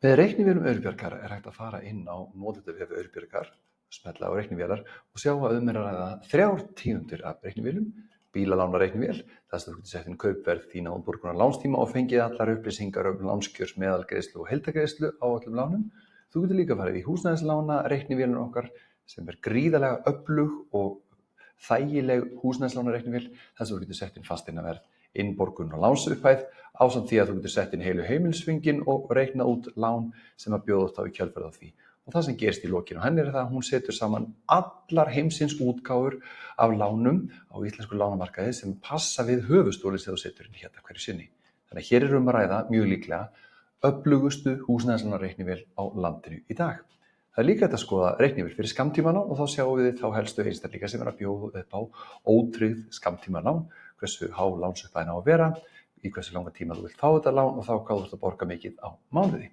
Með reiknivélum Aurbjargar er hægt að fara inn á notendavef Aurbjargar, smella á reiknivélar og sjá að er að ræða 3 tíundir af reiknivélum, bílalánareiknivél, þar sem þú getur sett inn kaupverð þína og útborgunar lánstíma og fengið allar upplýsingar lánskjörs, meðalgreiðslu og heildargreiðslu á öllum lánum. Þú getur líka farið í húsnæðislána reiknivélun okkar sem gríðarlega öflug og þægileg húsnæðislánareiknivél, þar sem þú getur sett inn fasteignaverð, innborgun og lánsupphæð ásamt því að þú getur sett inn heilu heimilisföngin og reiknað út lán sem að bjóðast á í kjölfarið á því. Og það sem gerist í lokinu á henni er það að hún setur saman allar heimsins útgáfur af lánum á íslensku lánamarkaði sem passa við höfuðstólinn sem þú setur inn hérna hverju sinni. Þannig að hér er að ræða mjög líklega öflugustu húsnæðislánareiknivél á landinu í dag. Það er líka hægt að skoða reiknivél fyrir skammtímalán og þá sjáum við þá helstu einstaklinga sem að bjóða upp á ótryggð skammtímalán, hversu há lánsupphæðin á að vera, í hversu langa tíma þú vilt fá þetta lán og þá hvað þú ert að borga mikið á mánuði.